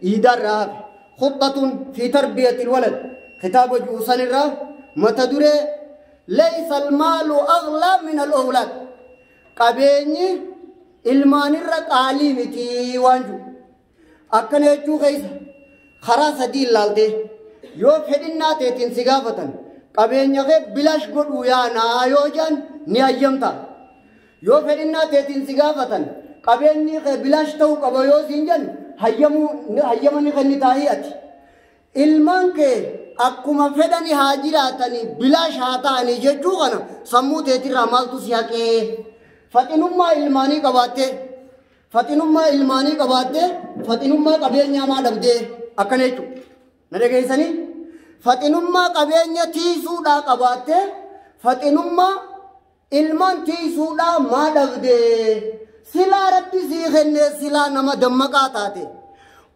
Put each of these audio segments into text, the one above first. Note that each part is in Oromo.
إيدارا خطة في تربية الولد كتاب جوسان الرا متدري ليس المال أغلى من الأولاد قبيني ilmaan irra qaalii miti waanju akkana jechuu keessa karaa sadii ilaalte yoo fedhinnaa teetiin si gaafatan qabeenya kee bilaash godhuu yaanaa yoo jaan ni hayyamta yoo fedhinnaa teetiin si gaafatan qabeenyi kee bilaash ta'uu qaba yoo siin jan hayyamani kenni taa'ii ati ilmaan kee akkuma fedhani haa jiraatanii bilaash haa ta'anii jechuu kana sammuu teetirraa maaltu si haqee fatinummaa ilmaanii qabaatte fatinummaa qabeenyaa maa dhabdee akkana jechuudha na dhageessanii fatinummaa qabeenya tiisuudhaa qabaatte fatinummaa ilmaan tiisuudhaa maa dhabdee silaa rabbi sii kennee silaa nama dammaqaa taate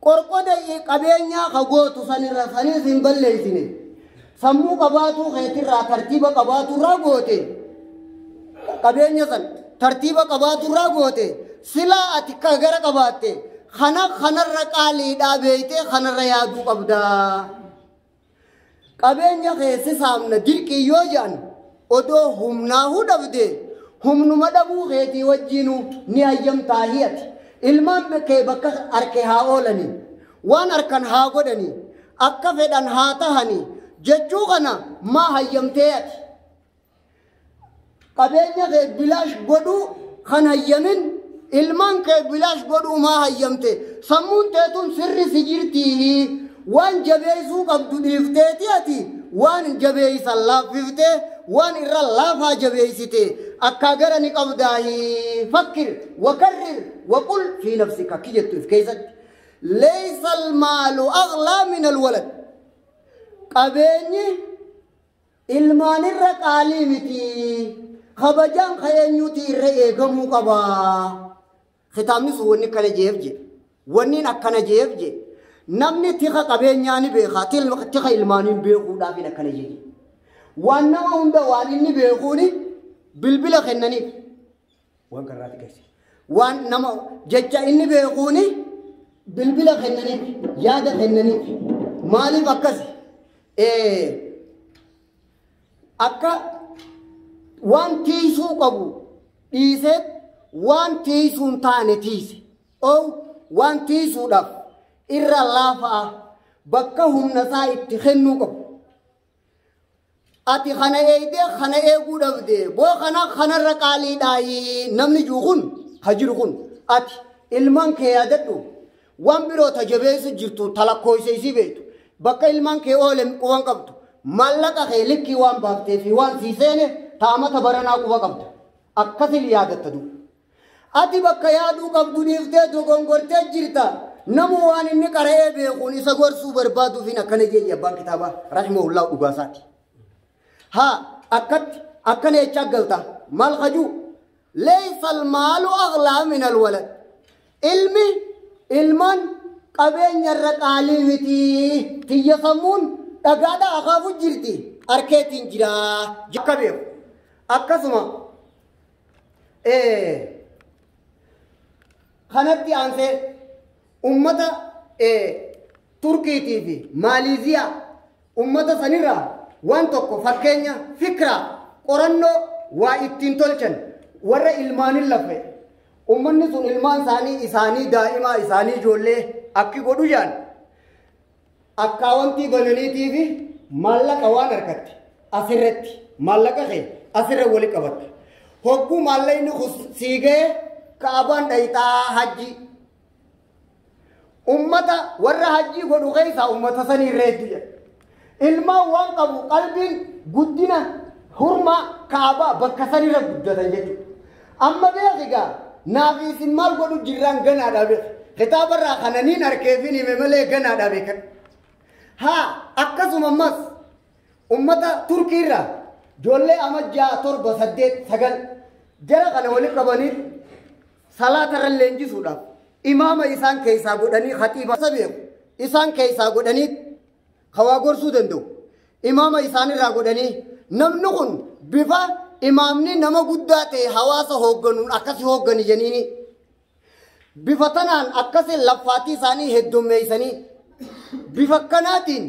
qorqoda qabeenyaa kagootu sanirra saniis hin balleessine sammuu qabaatuu keetirraa tartiiba qabaaturraa goote qabeenya san tartiiba qabaaturraa goote silaa ati gara qabaatte kanarra qaaliidhaa beeyte kanarra yaaduu qabdaa qabeenya keessi saamna dirqii yoo jedhan odoo humnaahuu dhabde humnuma dhabuu keetii wajjiinu ni hayyamtaa hiyati ilmaan kee bakka harke haa oolanii waan harkan haa godhanii akka fedhan haa tahanii jechuu kana maa hayyamtee ati qabeenya kee bilaash godhuu kan hayyamin ilmaan kee bilaash godhuu maa hayyamte sammuun teetun sirri si jirtii waan jabeessuu qabdu dhiifteeti ati waan jabeessan laaffiftee waan irra laafaa jabeessite akka gara ni qabdaahi fakkir wakarrir waqul fi nafsika akki jettuuf keessatti laysa almaalu aghlaa min alwalad qabeenyi ilmaanirra qaalii miti kabajaan kayeenyuti irra eegamuu qaba kitaabni sun wanni kana jeef je wanniin akkana jeef je namni tika qabeenyaa ni beeka tika ilmaaniin beekuudhaaf hin akkana jeef waan nama hunda waan inni beekuuni bilbila kennaniif waan karraati geesse waan nama jecha inni beekuuni bilbila kennaniif yaada kennaniif maaliif akkas akka waan tiisuu qabu dhiisee waan tiisuun taane tiise oo waan tiisuudhaaf irra laafaa bakka humna isaa itti kennuu qabu ati kana eegdee kana eeguu dhabde boo kanarra qaaliidhaayi namni jiru kun hajiru kun ati ilmaan kee yaadadhu waan biroo tajabeessu jirtu talakkooyseesii beektu bakka ilmaan kee oole quban qabdu maallaqa kee likkii waan baaftee fi waan siiseene taamata baranaa quba qabdu akkasil yaadatta du ati bakka yaaduu qabdu dhiiftee dogongortee jirta namu waan inni qara'ee beekuun isa gorsuu barbaaduuf hin akkana jeeyi abbaan kitaabaa rahimahullah dhugaasaati ها أكد أكن يتشغلتا مال خجو ليس المال أغلى من الولد علمان قبين يرق عليمتي تيسمون تقادا أخافو جرتي أركيتين جرا جكبير أكسما خنبتي أنسي أمتا تركي تيفي ماليزيا أمتا سنيرا waan tokko fakkeenya fikra qorannoo waa ittiin tolchan warra ilmaanin lafe ummanni sun ilmaan isaanii daa'imaa isaanii ijoollee akki godhu jaan akkaawwantii bananiitii fi maallaqa waan argatte asirratti maallaqa kee asirra wali qabatte hogguu maallaqni siigee kaabaan dhayitaa hajji ummata warra hajjii godhu keessaa ummata sanii irreetti jedha ilma waan qabu qalbiin guddina hurma kaaba bakka sanirra guddatan jechuudha amma beekigaa naafiis maal godhu jirraan ganaadhaa beeka kitaabarraa kananiin harkeefiin hime malee ganaadhaa beekan haa akkasuma ammas ummata turkiirraa ijoollee amajjaa 7 8 9 jara kana wali qabanii salaatarra leenjisuudhaaf imaama isaan keessaa godhanii khatiiba sabeeku isaan keessaa godhanii خوا غرسو دندو امام اسان را غدني نمنكن بفا امامني نما غداته حواس هوغنون اكس هوغني جنيني bifatanaan akkasii laffaatii isaanii heddummeessanii bifakkanaatiin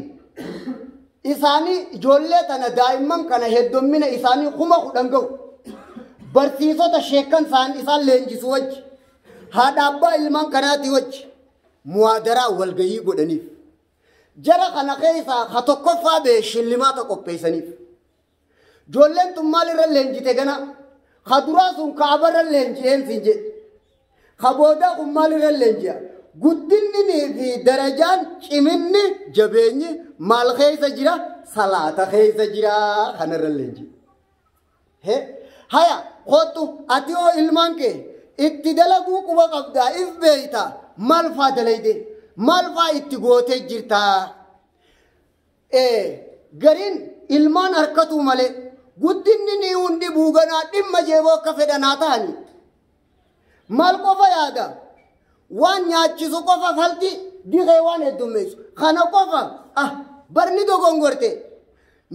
isaanii ijoollee tana daa'imman kana heddummina isaanii kuma kudhan ga'u barsiisota sheekan isaan leenjisu wajji haadha abbaa ilmaan kanaati wajji muwaadaraa walgayii godhaniif jara kana keessaa ha tokkoffaa bee shillimaata qopheessaniif ijoolleen tun maalirra leenjite gana ha duraa sun kaabarra leenji'een siin jedhe ha boodaa kun maalirra leenji'a guddinni fi darajaan ciminni jabeenyi maal keessa jira salaata keessa jira kanarra leenji'a haya kootu ati oo ilmaan kee itti dalaguu quba qabdaa if beeyta maal faa dalayde maal faa itti gootee jirtaa gariin ilmaan harkatu malee guddinni ni hundi buuganaa dhimma jeeboo akka fedhanaa ta'anii maal qofa yaada waan nyaachisu qofa falti diree waan heddummeessu kana qofa barni dogongorte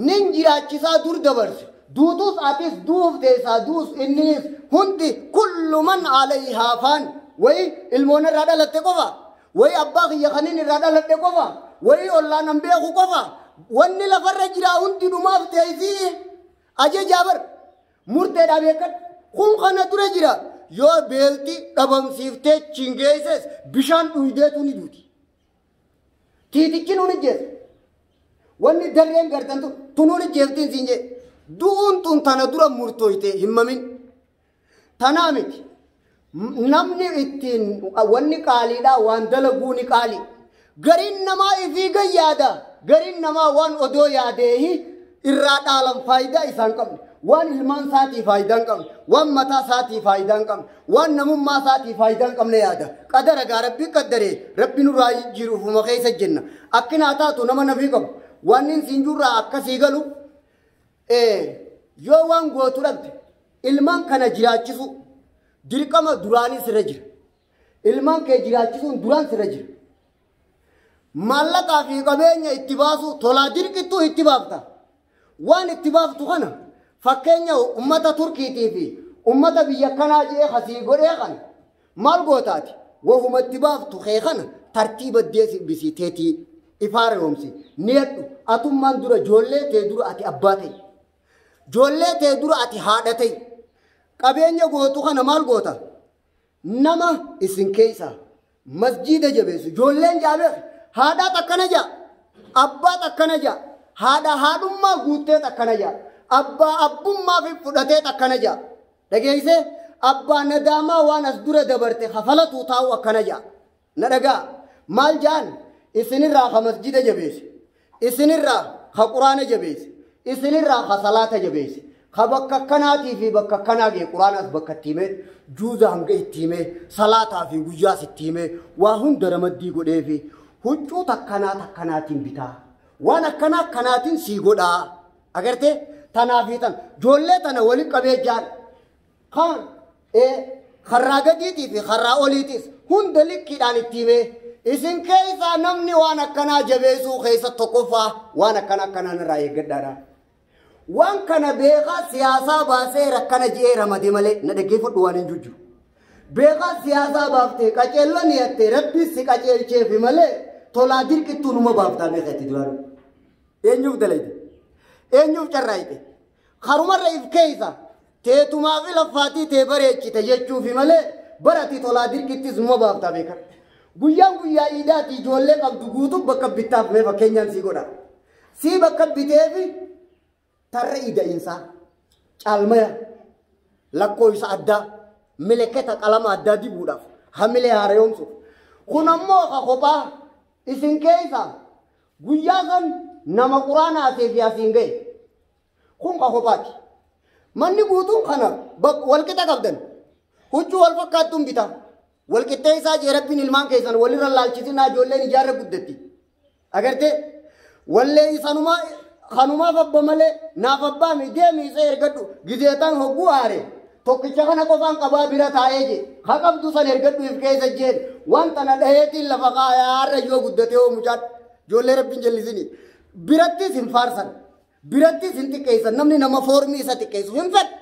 nin jiraachisaa dur dabarse duutus atis duufteessaa duus inninis hundi kullu man alayhaa faan wayi ilmoon irraa dhalatte qofa wayi abbaa kiyya kanin irraa dhalatte qofa wayi ollaan an beeku qofa wanni lafarra jiraa hundi dhumaaf teessii ajajaa bar murteedhaa beekan kun kana dura jira yoo beelti dhabamsiiftee chingeesses bishaan dhuydeetu ni duuti tiitichi nuun ijjeessa wanni darreen gartan tunuun ijjeeftiin siin jee du'uun tun tana dura murtooyte himmamin tanaa miti namni ittiin wanni qaaliidhaa waan dalaguu ni qaali gariin namaa ifii gayyaada gariin namaa waan odoo yaadeehi irraa dhaalan faayidaa isaan qabne waan ilmaan isaatii faayidaa hin qabne waan mataa isaatii faayidaa hin qabne waan namummaa isaatii faayidaa hin qabne yaada qadara gaa rabbii qaddaree rabbi nurraa jiruufuma keessa jenna akkinaa taatu nama nafii qabu waan inni siin jirraa akkasii galu yoo waan gootu dhabde ilmaan kana jiraachisu dirqama duraanii sirra jira ilmaan kee jiraachisuun duraan sirra jira maallaqaa fi qabeenya itti baasu tolaa dirqittuu itti baafta waan itti baaftu kana fakkeenya ummata turkiitii fi ummata biyya kanaa jee hasii godhee kana maal gootaati wahuma itti baaftu kee kana tartiiba deebisiteetii ifaare hoomsi needhu atummaan dura ijoollee tee dura ati abbaa ta'e ijoollee tee dura ati haadha ta'e qabeenya gootu kana maal goota nama isin keessa masjiida jabeessu ijoolleen jaabeef haadhaa akkana jaa abbaa akkana jaa haadha haadhummaa guuttee akkana jaa abbaa abbummaa fi fudhatee akkana jaa dhageessee abbaa nadaamaa waan as dura dabarte hafalatu taa'u akkana jaa na dhagaa maal jaan isinirraa ha masjiida jabeesse isinirraa ha quraana jabeesse isinirraa ha salaata jabeesse ha bakka akkanaatii fi bakka akkanaa gee quraanas bakka itti himee juuza hanga itti himee salaataa fi guyyaas itti himee waa hunda ramaddii godhee fi huccuu takkanaatiin bitaa waan akkanaatiin sii godhaa agartee tanaa fi tan ijoollee tana wali qabee jaan kan karraa gadiitii fi karraa oliitiis hunda likkiidhaan itti himee isin keessaa namni waan akkanaa jabeessuu keessa tokkoffaa waan akkanaan irraa eeggadhaadha waan kana beekaa siyaasaa baasee rakkana je'ee ramade malee na dhaggeeffadhu waan hin jujju beekaa siyaasaa baaftee qaceelloo ni hattee rabbi si qaceelcheefi malee tolaa dirqittuu numa baaftaa beekatti duraan eenyuuf dalayte eenyuuf carraayite karumarra if keessa teetumaa fi laffaatii tee bareechite jechuufi malee barati tolaa dirqittis numa baaftaa beekan guyyaan guyyaa iidaati ijoollee qabdu guutuuf bakka bittaaf mee fakkeenyaan sii godha sii bakka biteefi tarra iida'insaa caalmaya lakkooysa addaa mileketa qalama addaa dibuudhaaf hamilee haareyoomsuuf kun ammoo ka kophaa isin keessa guyyaa san nama quraana aseef yaasiin ga'e kun ka kophaati manni guutuun kana walqixa qabdan huccuu wal fakkaattuun bitaa walqixxee isaa jee rabbiin ilmaan keessan walirra laalchisinaa ijoolleen ijaarra guddatti agartee wallee isanumaa kanumaaf abba malee naaf abbaa mi deemi isa ergadhu gizeetaan hogguu aare tokkicha kana qofaan qabaa bira taa'ee je ha qabdu san ergadhu if keessa jeen wanta na dhaheetiin lafa kaayaarra yoo guddate oo mucaan ijoollee rabbiin jallisini birattis hin faarsan birattis hin xiqqeessan namni nama foormii isa xiqqeessu hin fedhu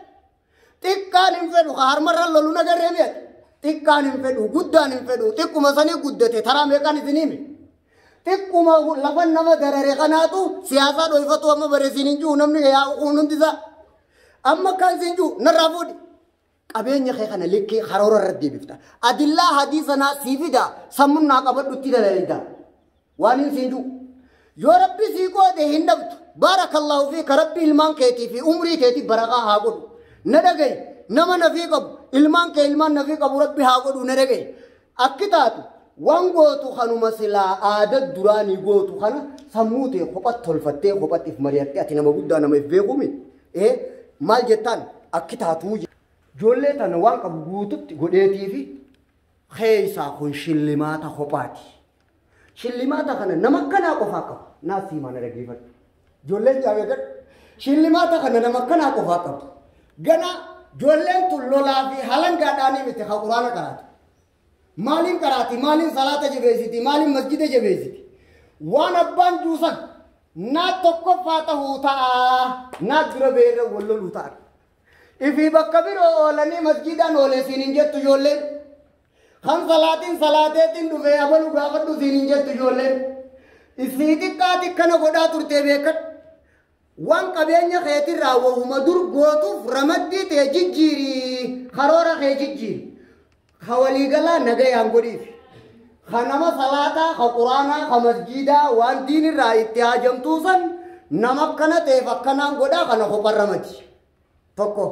xiqqaan hin fedhu harmarra lolu nagarree mi'ati xiqqaan hin fedhu guddaan hin fedhu xiqquma sanii guddate taraa meeqaan isiniimi xiqquma lafan nama darare kanaatu siyaasaa dhoofatu amma bareesin hin jiru namni yaa'uun hundisaa amma kan isin jiru narraa fuudhi qabeenya kee kana likkee karoora irratti deebifta adillaa hadiisanaa sii fida sammunnaa qabadhutti dalalida waan isin jiru yoo rabbi sii qoode hin dhabdu baarakallahu fiika rabbi ilmaan keetii fi umrii keetii barakaa haa godhu na dhagayi nama nafii qabu ilmaan kee ilmaan nafii qabu rabbi haa godhu na dhagayi akki taatu waan gootu kanuma silaa aadaa duraanii gootu kana sammuu ta'e kophatti tolfattee kophattiif mari'attee ati nama guddaa nama if beekumi maal jettaan akki taatuu ijoollee tana waan qabu guututti godheetii fi keeysaa kun shillimaata kophaati shillimaata kana nama akkanaa qofaa qabu naasii mana dhaggeeffadhu ijoolleen jaabeedhan shillimaata kana nama akkanaa qofaa qabu gana ijoolleen tun lolaa fi halangaadhaanii miti haa quraana qaraatu maaliin qaraati maaliin salaata jabeessiti maaliin masjida jabeessiti waan abbaan juusan naa tokkoffaa tahuu ta'a naa dura beerra walloluu ta'a ifii bakka biroo oolanii masjidaan ooleesiin hin jettu ijoolleen kan salaatiin salaateetiin dhufee abalu gaafadhu siin hin jettu ijoolleen isii xiqqaati kana godhaa turtee beekadhu waan qabeenya keetirraa wahuma dur gootuuf ramaddii ta'e jijjiiri karoora kee jijjiiri ka waliigalaa nagayaan godhiif ka nama salaataa ka quraanaa ka masjidaa waan diinirraa itti haajamtuu san nama akkana ta'eef akkanaan godhaa kana kopharramati tokko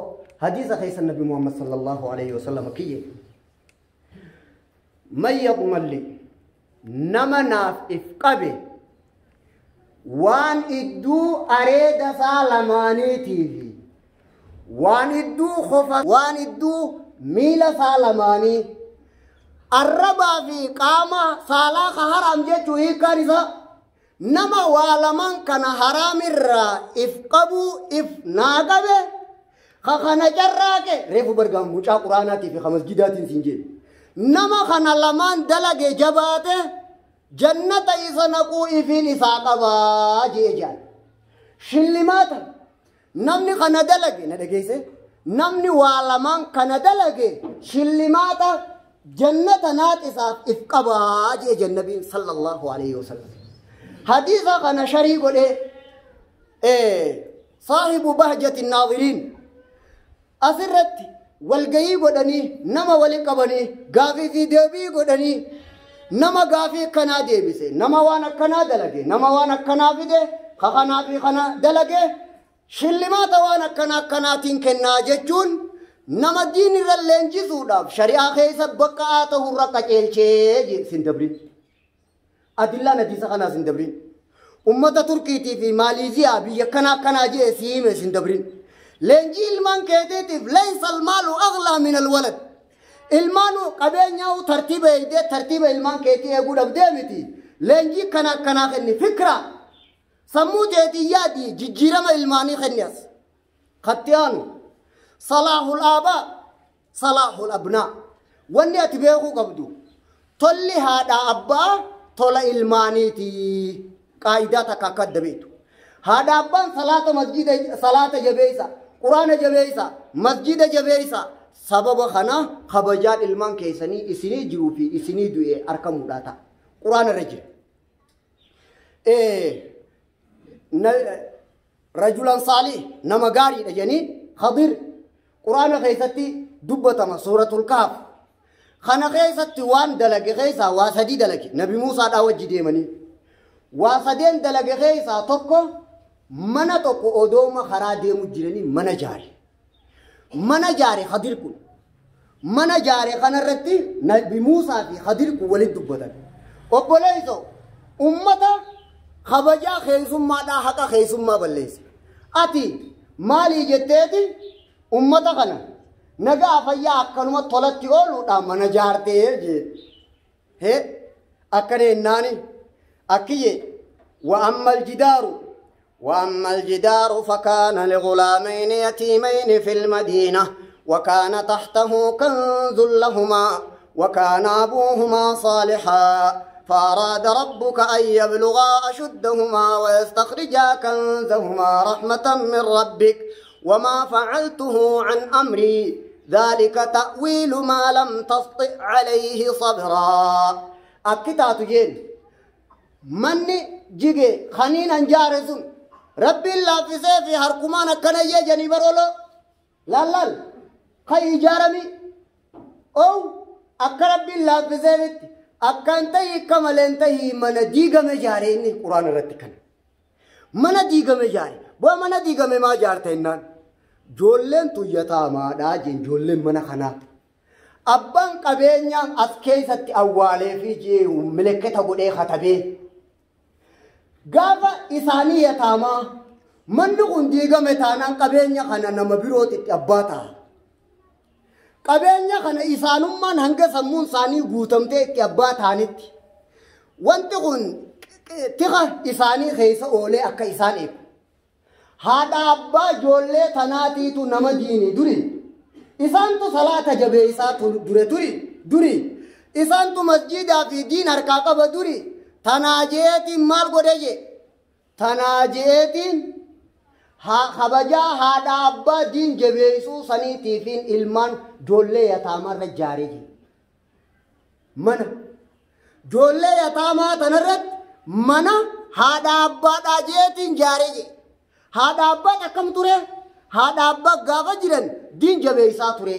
hadiisa keessa nabi muhammad sallallahu alaihi wasallam kiyye man yaqmalli nama naaf if qabe waan idduu areeda saa lamaaniitiifi waan idduu khofa waan idduu miila saa lamaanii arrabaa fi qaama saalaa ka haram jechuu hiikaan isa nama waa lamaan kana haraamirraa if qabuu if naa qabe ka kana carraaqe reefu bargaan mucaa quraanaatii fi ka masjidaatiin siin jedhe nama kana lamaan dalage jabaate jannata isa naquu ifiin isaa qabaa jee jaan shillimaata namni kana dalage na dhageesse namni waa lamaan kana dalage shillimaata jannata naaqisaaf if qabaa jee jannabiin sallallahu alaihi wasallam hadiisa kana sharii godhe saahibu bahjati naadiriin asirratti walgayii godhanii nama wali qabanii gaafii fi deebii godhanii nama gaafii akkanaa deebise nama waan akkanaa dalage nama waan akkanaa fide kanaa fi kana dalage shillimaata waan akkanaatiin kennaa jechuun nama diinirra leenjisuudhaaf shari'aa keessa bakka haa ta'urra qaceelchee sin dabrin adillaan hadiisa kanaa sin dabrin ummata turkiitii fi maaliiziyaa biyya akkanaa jee siime sin dabrin leenjii ilmaan keetiitiif leysa almaalu aghlaa min alwalad ilmaanu qabeenyaa'u tartiiba ilmaan keetii eeguu dhabdee miti leenjii akkanaa kenni fikra sammuu teetii yaadii jijjiirama ilmaanii kenni as kattiyaanu salaahul aabaa salaahul abnaa wanni ati beekuu qabdu tolli haadhaa abbaa tola ilmaaniiti qaayidaa takka akka adda beektu haadha abbaan salaata jabeessa quraana jabeessa masjida jabeessa sababa kana kabajaan ilmaan keessanii isinii jiruu fi isinii du'e argamuudhaa ta'a quraana irra jira rajulan saalih nama gaariidha jedhanii khadir quraana keessatti dubbatama suuratul kahf kana keessatti waan dalage keessaa waa sadii dalage nabi muusaadhaa wajji deemanii waa sadeen dalage keessaa tokko mana tokko odooma karaa deemu jiranii mana jaare khadir kun mana jaare kanarratti nabi muusaa fi khadir kun walitti dubbatan obboleeyso ummata kabajaa keessummaadhaa haqa keessummaa balleesse ati maalii jetteeti ummata kana nagaa fayyaa akkanuma tolatti ooluudhaan mana jaartee jee akkana jennaani akkiyye وأما الجدار فكان لغلامين يتيمين في المدينة وكان تحته كنز لهما وكان أبوهما صالحا فأراد ربك أن يبلغا أشدهما ويستخرجا كنزهما رحمة من ربك وما فعلته عن أمري ذلك تأويل ما لم تسطع عليه صبرا أكتاتو جين مني جيجي خنين انجارسون ربي الله في سيفي هركمان كنا يجني برولو لا خي جارمي أو أكرب الله في سيفي أكانتي كمالنتي من ديغا مجاري إني قرآن رتكن من ديغا مجاري بو من ديغا ما جارتين جولن تو يتاما داجين جولن من خنا أبان قبينيا أسكيسة أولي في جي ملكة قدي خطبي غافا إساني يتاما من نقون ديغا متانا قبينيا خنا نمبروت أباتا قبينيا خنا إسانمان هنگا سمون ساني غوتمتي أباتانيت وانتقون تغا إساني خيسا أولي أكا إساني هذا أبا جولة ثناتي تو نمديني دوري إسان تو صلاة جبهيسا دوري إسان تو مسجد في دين هركاكا بدوري تناجيت مال قدجي تناجيت خبجا هذا أبا دين جبهيسو سنيتي فين إلمان جولة يتامر رجاري من جولة يتامر تنرد من هذا أبا داجيت جاري هذا أبا أكم ترى هذا أبا غافا جيران دين جبهيسا ترى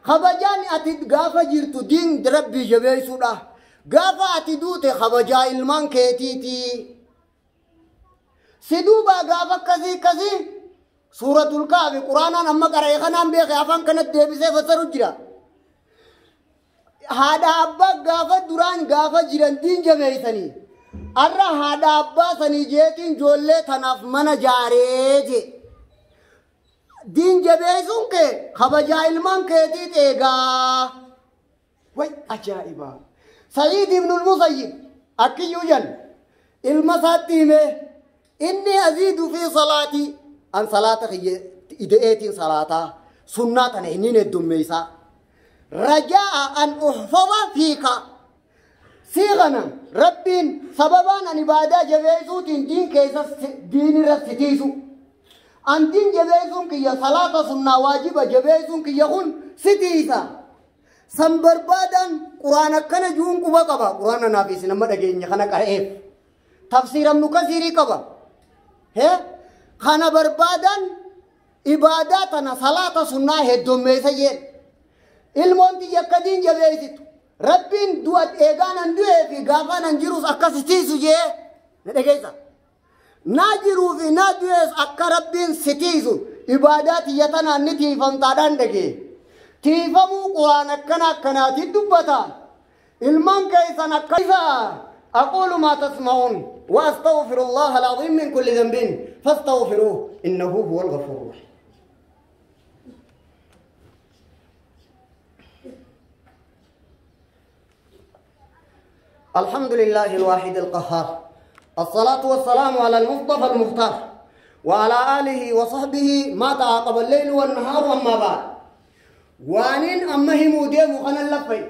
خبجان أتيد غافا جيرتو دين دربي جبهيسو دا غافا أتيدوت خبجا إلمان كيتيتي سيدوبا غافا كذي سورة الكهف قرآن أما قرأي خنام بيخي أفهم كانت ديبسي فسروا جرا هذا أبا غافا دوران غافا جيران دين جبهيساني أرى هذا أبا سنيجيتين جولة تناف من جاريجي دين جبهيسون کے خبجا علمان کہتی تیگا وی عجائبا سعید ابن المسیب اکی یوجن المساتی میں انی ازید فی صلاتی ان صلاة ادئیتین صلاة سنتاً انین الدمیسا رجاء ان احفظ فیکا سيغنا ربين سببان ان عبادة جبهيسو دين كيسا دين رستيسو ان دين جبهيسون كي صلاة سنة واجبة جبهيسون كي يخون ستيسا سنبربادان قرآن كان جون قبا قبا قرآن نافيس نمد اگين يخنا قرئيف تفسير ابن كثيري قبا ہے خانا بربادان عباداتنا صلاة سنة هدوم ميسا ين علمون دي يكدين جبهيسو ربين دوات ايغان اندوه في غافان انجروس اكا ستيسو جي ندقيسا ناجرو في نادوهس اكا ربين ستيسو عبادات يتنا نتي فمتادان دقي تيفمو قرآن اكنا اكنا تدبتا علمان كيسا نكيسا أقول ما تسمعون وأستغفر الله العظيم من كل ذنب فاستغفروه إنه هو الغفور الرحيم الحمد لله الواحد القهار الصلاة والسلام على المصطفى المختار وعلى آله وصحبه ما تعاقب الليل والنهار أما بعد وانين أمهم ديم وخنا اللفي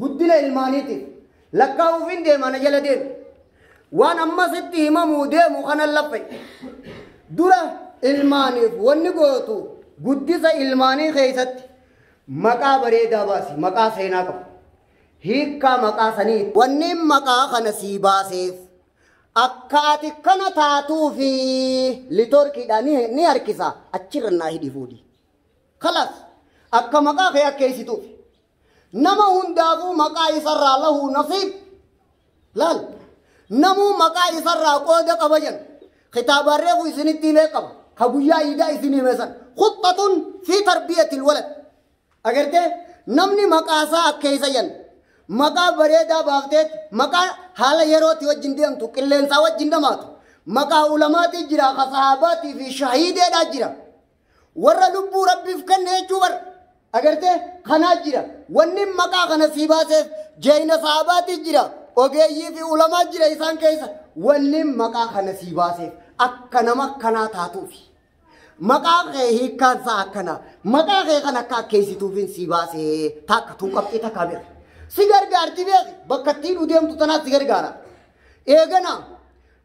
قدنا المانيتي لكاو فين ديم أنا جل ديم وان أما ستي همم ديم وخنا اللفي دورة الماني ونقوتو قدسة الماني خيست مكا بريدا باسي مكا سيناكو هيكا مكا سنيت ونم مكا خنسيبا سيف أكاتي كنا تاتو في لتوركي داني نياركيسا أتشيرنا هيدي فودي خلاص أكا مكا خيا كيسيتو نما هندافو مكا يسرى له نصيب لال نمو مكا يسرى قودة قبجن خطاب الرفو يسنتي ميقب خبويا إيدا يسني مثلا خطة في تربية الولد أقرت نمني مكا سا أكيسا ين مكا بريدا بافتت مكا حالا يروتي وجندهم تو كلين سا وجندماتو مكا علماتي جرا خصحاباتي في شهيد دا جرا ور لبو ربي فكن يجور أقرت خنا جرا ونم مكا خنا سيباسف جين صحاباتي جرا وغيي في علماء جرا إسان كيسا ونم مكا خنا سيباسف أكنا مكنا تاتوفي مكا غيه كان سا أكنا مكا غيه خنا كا كيسي توفين سيباسف تاك توقف إتكابر سيجار غارتي بيغي بكتين وديم تتنا سيجار غارا إيغنا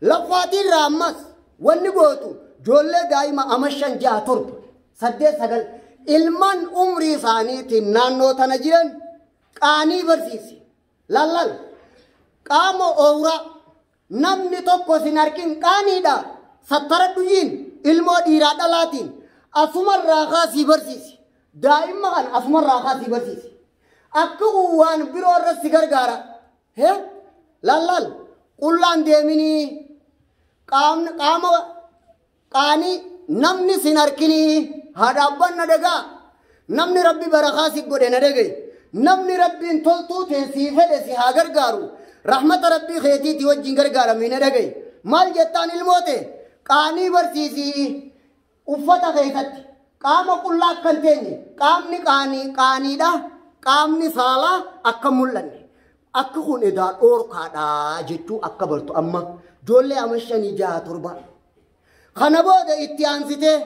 لفاتي رامس ونقوتو جولة دايما أمشان جا ترب سدي سدل ilman umrii isaaniitiin naannoo tana jiran qaanii barsiisi. Lallal qaama ooraa namni tokko sin arkin qaaniidha sattara duyiin ilmoo dhiiraa dhalaatiin asumarraa kaasii barsiisi. Daa'imma kan asumarraa kaasii barsiisi. Akka waan biroo irratti gargaara. Lallal qullaan deeminii qaama qaanii namni sin arkinii haadha abbaan na dhagaa namni rabbi barakaa si godhe na dhagaye namni rabbiin toltuu teessii fedhe si haa gargaaru rahmata rabbii keetiitii wajjin gargaaramii na dhagaye maal jettaan ilmoote qaanii barsiisii uffata keessatti qaama qullaa akkan teenye qaamni qaaniidha qaamni saalaa akka mul'anne akka kun edaa dhoorkaadhaa jechuu akka bartu amma ijoollee ama 5-6-7 kana booda itti aansitee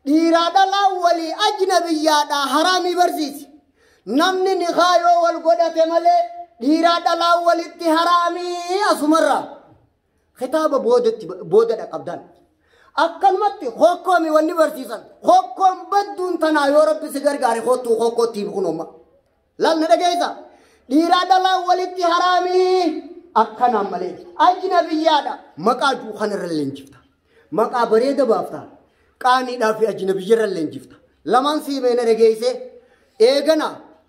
dhiiraa dhalaa walii ajnabiyyaadhaa haraamii barsiisi. Namni nikaa yoo wal godhate malee dhiiraa dhalaa walitti haraamii asumarraa kitaaba boodadha qabdan. Akkanumatti hokkoomi wanni barsiisan hokkoon badduun tanaa yoo rabbi si gargaare hottuu hokkootti kunumma. Lalna dhageessa dhiiraa dhalaa walitti haraamii akkanaan malee ajnabiyyaadha maqaa juu kanarra leenjifta. Maqaa bareeda baafta qaaniidhaa fi ajnabiyyarra leenjifta. Lamaan siimeena dhageesse eegana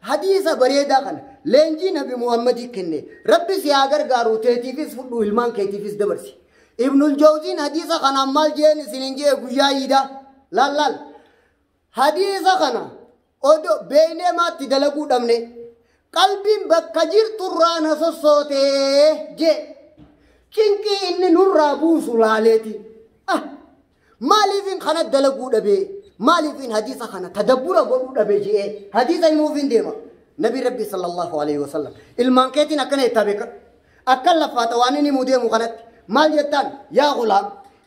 hadiisa bareedaa kana leenjii nabi Muhammadii kenne rabbi si haa gargaaru teetiifis fudhu ilmaan keetiifis dabarsi. Ibnul Jawziin hadiisa kana maal jeen isinin jee guyyaa yiida lallal hadiisa kana odo beeynee maatti dalaguu dhabne qalbiin bakka jirturraa na sossootee jee cinqii inni nurraa buusu laaleeti. Maaliifin kana dalaguu dhabee maaliifin hadiisa kana tadabbura godhuu dhabee jee hadiisa himuufin deema nabi rabbi sallallahu alaihi wasallam ilmaan keetiin akkana itti beeka akka lafaata waan inni himuu deemu kanatti maal jettaan yaa gulaam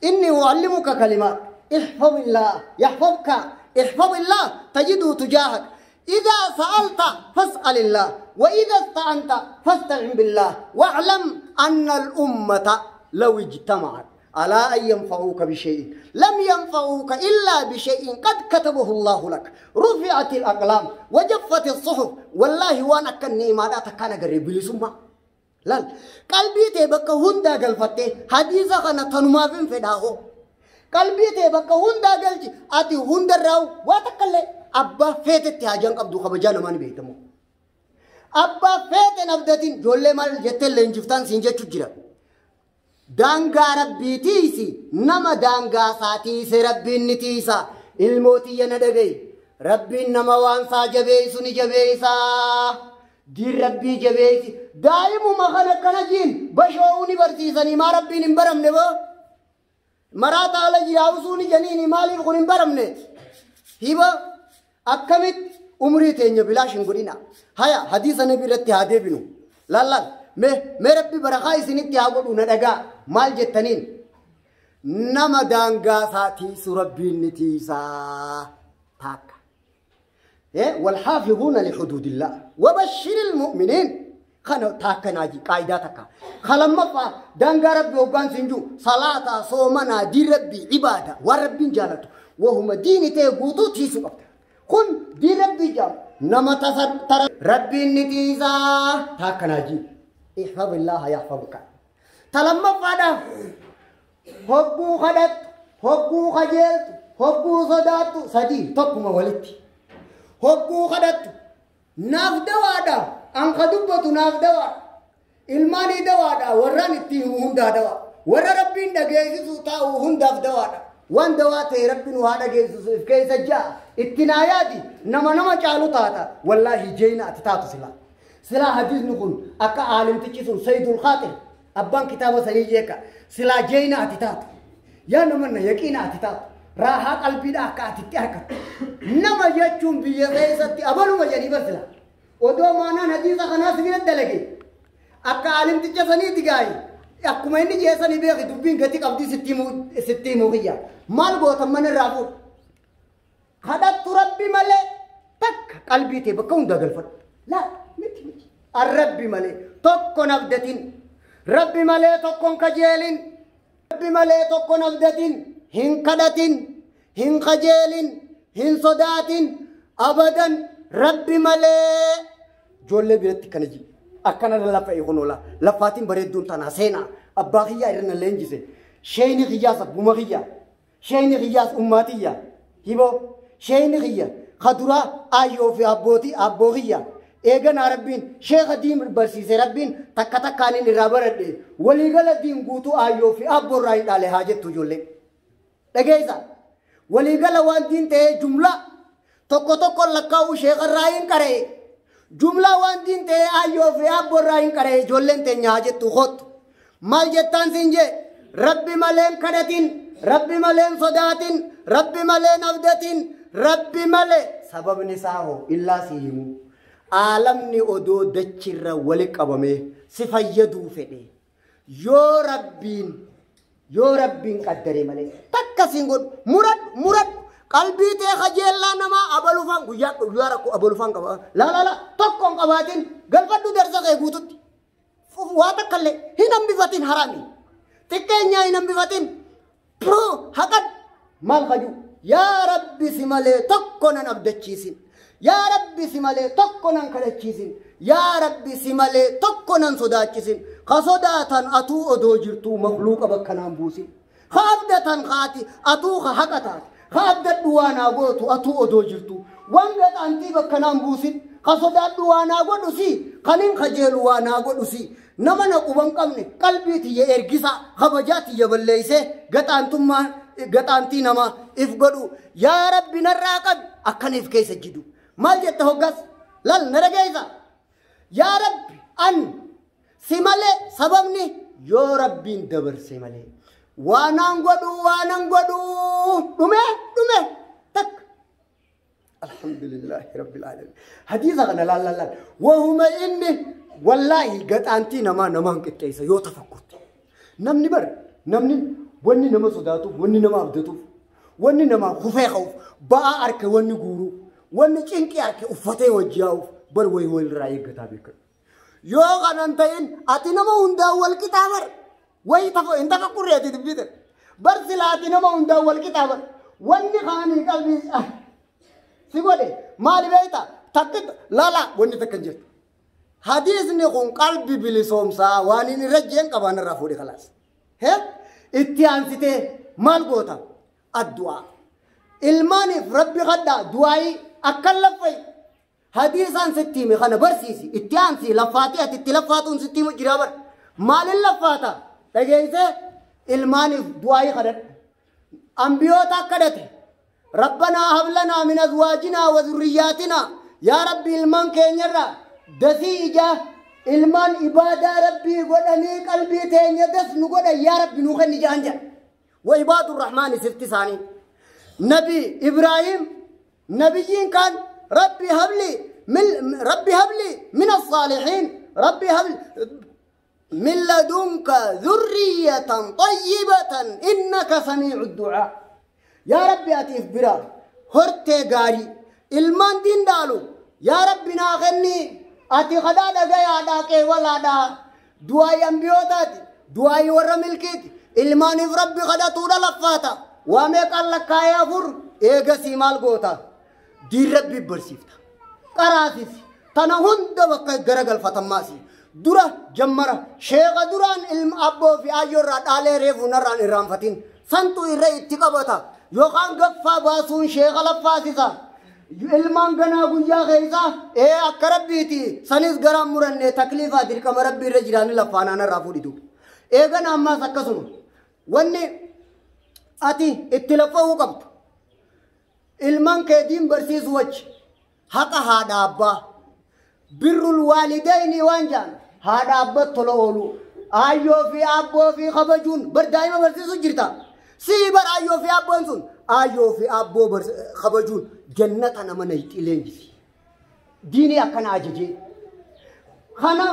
inni uallimuka kalimaat ihfazillah yahfazka ihfazillah tajidu tujahak إذا سألت فاسأل الله وإذا استعنت فاستعن بالله واعلم أن الأمة لو اجتمعت على أن ينفعوك بشيء لم ينفعوك إلا بشيء قد كتبه الله لك رفعت الأقلام وجفت الصحف والله وانا كني ما لا تكان قريب لسما لا قلبي تبقى هندا قلفته حديثة خنا تنما فين فداهو قلبي تبقى هندا قلتي أتي هندا راو واتكلم أبا فيت التهاجن قبضو خبجان ماني بيتمو أبا فيت نبدتين جولة مال جتل لنجفتان سنجة تجرا دانغا ربي تيسي نما دانغا ساتيسي ربي نتيسا الموتي يندقي ربي نما وانسا جبيسو نجبيسا دي ربي جبيسي دائم مخلق كنجين بشعوني برسيساني ما ربي نمبرم نبو مرات على جراوسوني جنيني مالي بخون نمبرم نت هيبا أكمل عمري تيني بلاش نقولنا هيا حديث النبي رتي هذا بينو لا لا मैं रब्बी बरखाई सिनित त्यागों उन्हें माल जेतनीन नम दांगा साथी सुरब्बी नितीसा थाक ये वल्हाफिज़ून लिहुदूदिल्लाह वबश्शिरिल मुअमिनीन खनो थाक नाजी कायदा तका खलम्मा फा दांगा रब्बी ओगान सिंजू सलाता सोमना दी रब्बी इबादा वरब्बी जालतु वहुम दीनी ते गुतु थीसु कुन दी रब्बी जाल नम तसर रब्बी नितीसा थाक नाजी احفظ الله يحفظك تلما فادا حبو خدت حبو خجلت حبو صدات سدي تقوم ولدي حبو خدت نافدوادا ان خدبت نافدوا الماني دوادا وراني تيهم دادا ور ربين دغيسو تاو هم دافدوادا وان دوات ربين وهذا جيسو كيف جاء اتناياتي نما قالوا تاتا والله جينا تتاتو سلا سلا حديث نقول أكا عالم تجسون سيد الخاطر أبان كتابه سيجيكا سلا جينا أتتات يا نمنا يكينا أتتات راحة قلبي دا أكا أتتاكا نما يجون بيغيسة أبانو مجاني بسلا ودو مانا حديثة خناس من الدلقي أكا عالم تجسوني تقاي أكو ميني جيساني بيغي دبين غتي قبدي ستي موغيا مال بوتا من الرافو خدت ربي ملي تك قلبي تبكون دا قلفت لا الرب ملي تكون أبدتين رب ملي تكون كجيلين رب ملي تكون أبدتين هن كدتين هن خجيلين هن صداتين أبدا ربي ملي جولة بيرتي كنجي أكنا لفا يخونولا لفاتين بريدون تانا سينا أباخيا إرنا لنجيسي شيني غياس بومغيا شيني غياس أماتيا هيبو شيني غيا خدورا آيو في أبوغيا إيغان ربين شيخ ديم برسيسي ربين تكتا كاني نرابرد وليغال ديم قوتو آيو في أبو رايد على حاجة تجولي لغيزا وليغال وان دين تيه جملة توكو توكو لكاو شيخ راين كره جملة وان دين تيه آيو في أبو راين كره جولين تيه نحاجة تخوت مال جتان سنجي ربي ملين كدتين ربي ملين صداتين ربي ملين أبدتين ربي ملين سبب نساهو إلا سيهمو عالمني أدو دچر ولك أبامي سفيدو فدي يو ربين قدري ملي تكسين قد مرد قلبي تخجل نما أبلوفان ياركو أبلوفان كبا لا تكون قباتين قلبتو درسك يقوتت واتكالي هنم بفتين حرامي تكينيا هنم بفتين برو حقد مال خجو يا ربي سمالي تكون نبدتشيسين يا ربي سمالي تكون كرتشيسين يا ربي سمالي تكون صداتشيسين خصداتن أتو أدو جرتو مخلوق بكنام بوسين خابدتن خاتي أتو خحقتات خابدت دوانا قوتو أتو أدو جرتو وانجت أنتي بكنام بوسين خصدات دوانا قوتو سي خنين خجيل وانا قوتو سي نمنا قبان قمني قلبي تي إرقصة خبجاتي يبليسي قط أنتي نما إفقدو يا ربي نراقب أكن إفكيس جدو مال جته قص لال نرجعيزا يا ربي أن سمالي سببني يا ربي دبر سمالي وانانغودو دمه تك الحمد لله رب العالمين حديثا لا وهما إني والله قد أنتي نما كتيسا يو تفكرت نمني بر نمني وني نما صداتو وني نما أبدتو وني نما خفي خوف باء أرك وني غورو وني چنكي أرك أفتي وجاو بر وي الرأي كتابك يو غنانتين أتي نما هندا والكتابر وي تفو انت كقريتي تبيتر برسلا أتي نما هندا والكتابر وني خاني قلبي سيقولي مالي بيتا تكت لا وني تكنجر حديث نكون قلبي بلسوم سا واني نرجين كبان رافودي خلاص هه اتيانسيته مال قوتا الدعاء الماني في ربي غدا دعائي أكلفي حديثان ستيمي خانا برسيسي اتيانسي لفاتي التلفاتون ستيمو جرابر مال اللفاتا تجيسي الماني في دعائي خدت أنبيوتا كدت ربنا هب لنا من أزواجنا وذرياتنا يا ربي المان كينيرا دسيجا ilman ibadah rabbi godani qalbi teenya das nu goda ya rabbi nu khani janja wa ibadur rahman sirtisani nabi ibrahim nabiyyin kan rabbi habli min as-salihin rabbi habli min ladunka dhurriyatan tayyibatan innaka sami'ud du'a ya rabbi atif bira horte gari ilman din dalu ya rabbi na khani أتي خدادا جاي أداكي ولا دا دعاء أنبياء دعاء ورا ملكيت إلمان في ربي خدا تودا لفاتا وامك الله كايا فور إيجا سيمال قوتا دي ربي برسيفتا كراسيس تنا هند وقت غرقل فتماسي درا جمرة شيخ دران علم أبو في آيور رات آلي ريفو نران إرام فتين سنتو إرأي اتقابتا يوخان قفا باسون شيخ لفاسيسا ilman gana guyya khaisa akarabiti sanis garam muranne taklifa dirka marabbi rajirani lafana na rafuditu gana amma sakkasunu wanne ati ittilafahu qabt ilman kedin barsis wach haqa hada abba birrul walidaini wanjan hada abba tololu ayo fi abbo fi khabajun bar daima barsisu jirta si bar ayo fi abbon sun ayo fi abbo bar khabajun جنة أنا من يتلينجي ديني أكن عججي خنا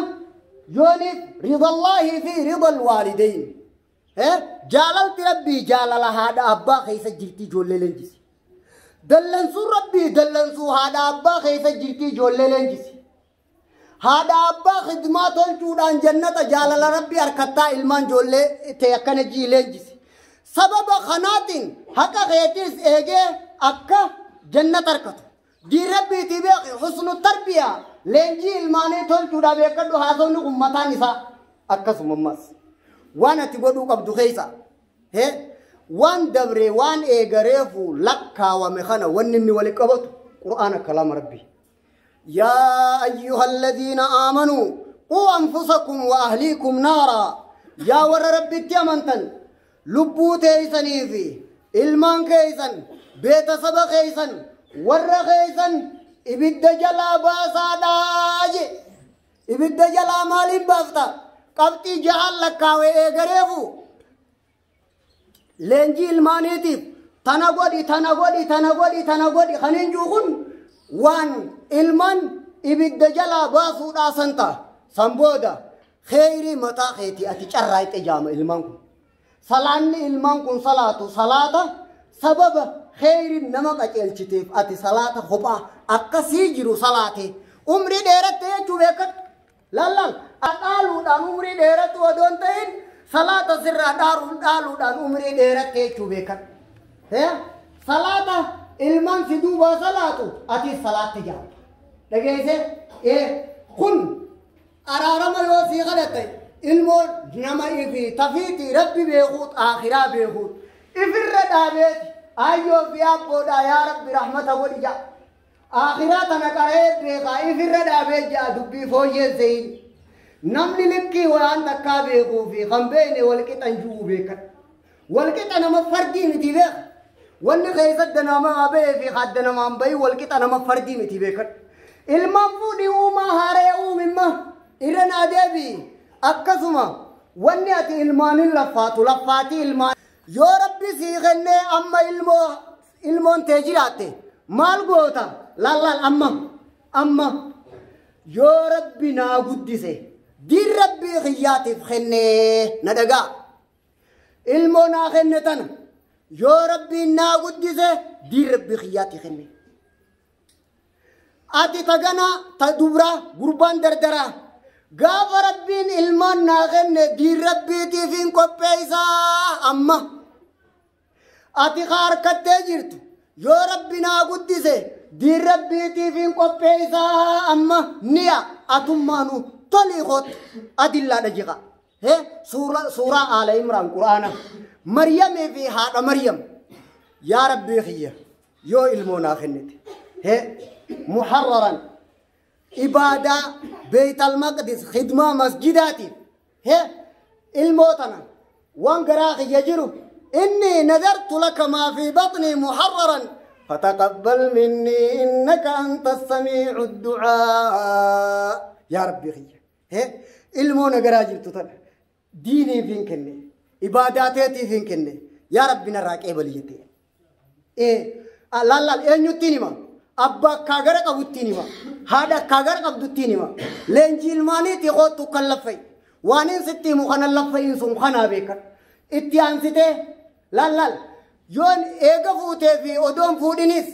يوني رضا الله في رضا الوالدين جالل ربي جالل هذا أبا خيس جرتي جوللنجي دلنسو ربي دلنسو هذا أبا خيس جرتي جوللنجي هذا أبا خدمات الجودان جنة جالل ربي أركتا إلمان جولل تيكن جيلنجي سبب خناتين حقا خيتيس إيجي أكا جنة تركته دي ربي تبيق حسن التربية لنجي الماني تول جودا بيكدو هذون أمتان نساء أكسو ممس وانا تقولوا قبضو خيسا هي وان دبري وان إيغريفو لكا ومخانا ونني ولكبت قرآن كلام ربي يا أيها الذين آمنوا قوا أنفسكم وأهليكم نارا يا ور ربي تيامنتن لبو تيسني في ilman keeysan beeta saba keeysan warra keeysan ibidda jalaa baasaadhaaje ibidda jalaa maaliin baafta qabxii ja'an lakkaawe eegareefu leenjii ilmaaniitiif tana godhi kaniin juukun waan ilman ibidda jalaa baasuudhaa santa san booda kheyrii mataa keetii ati carraayxe jaama ilman kun salaanni ilman kun salaatu salaata sababa kheyrin nama qaceelchiteef ati salaata kophaa akkasii jiru salaate umrii dheeratte jechuu beekat lallan dhaaluudhaan umrii dheeratu odoon ta'in salaata sirraa dhaaluudhaan umrii dheeratte jechuu beekat salaata ilman si duuba salaatu ati salaatte jaamta dhageesse kun araarama yoo sii kadhatte ilmoon nama ifi tafiiti rabbi beekuut akhiraa beekuut ifirra dhaabeet ayyoo fi abboodha yaa rabbi rahmata godhi jaa akhiraa tana qaree beekaa ifirra dhaabeet jaa dubbii fooyyeesseyin namni likkii waan takkaa beekuu fi kan beekne walqixan juu beekan walqixa nama fardii miti beeka wanni keessadda nama bee fi hadda namaan bayi walqixa nama fardii miti beekan ilmaan fuudhii uumaa haaree uumimma irra naa deebii akkasuma wanni ati ilmaanin laffaati ilmaan yoo rabbi sii kennee amma ilmoon tee jiraatte maal goota lallal amma yoo rabbi naa guddise diin rabbii kiyyaatiif kennee na dhagaa ilmoo naa kenne tana yoo rabbiin naa guddise diin rabbii kiyyaatiif kenne ati tagana ta dubra gurbaan dardaraa gaafa rabbiin ilmaan naa kenne diin rabbiitiifin qopheeysaa amma ati harkattee jirtu yoo rabbi naa guddise diin rabbiitiifin qopheeysaa amma niya atummaanu tolii koot adillaa dhajiqa suuraa aala imraan qur'aana maryamii fi haadha maryam yaa rabbii kiyya yoo ilmoo naa kennite muharraran إبادة بيت المقدس خدمة مسجداتي هي الموتنا وانقراخ يجرو إني نذرت لك ما في بطني محررا فتقبل مني إنك أنت السميع الدعاء يا ربي خير هي المونا قراجل تطلع ديني فين كني إباداتي فين كني يا ربنا راك إبليتي لا إيه نيوتيني ما أبا كاغر قبضتيني ما هذا كاغر قبضتيني ما لنجيل ماني تيغوت تكلفي وانين ستي مخنا لفين سمخنا بيكر اتيان ستي لا يون ايغا فوتي في اودون فودينيس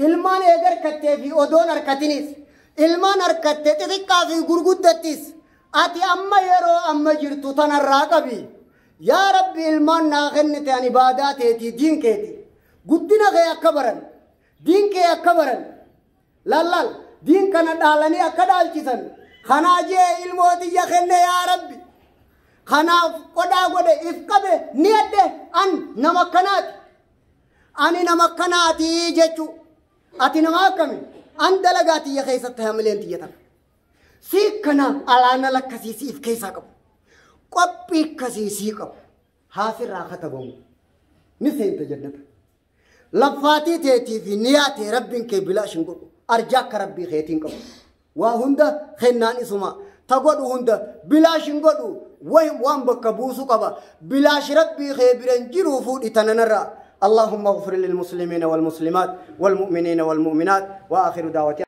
ilmaan eegar kattee fi odoon harkatinis ilmaan harkattee xixiqqaa fi gurguddattis ati amma yeroo amma jirtu tanarraa qabi yaa rabbi ilmaan naa kennite ani ibaadaa teetii diin keeti guddina kee akka baran diin kee akka baran lallal diin kana dhaalanii akka dhaalchisan kanaa jee ilmootiyya kenne yaa rabbi kanaaf qodaa godhe if qabe ni adde an nama kanaati ani nama kanaati jechu ati nama akkami an dalagaati ya keessatti hamileen tiyyatan si kana alaana lakkasii siif keessaa qabu qophii akkasii sii qabu haasirraa katabamu ni seenta jannata laffaatii teetii fi niyaatee rabbiin kee bilaashin godhu arjaa akka rabbii keetiin qabu waa hunda kennaan isuma ta godhu hunda bilaashin godhu waan bakka buusu qaba bilaashi rabbii kee biran jiruu fuudhi tananarraa اللهم اغفر للمسلمين والمسلمات والمؤمنين والمؤمنات وآخر دعوتنا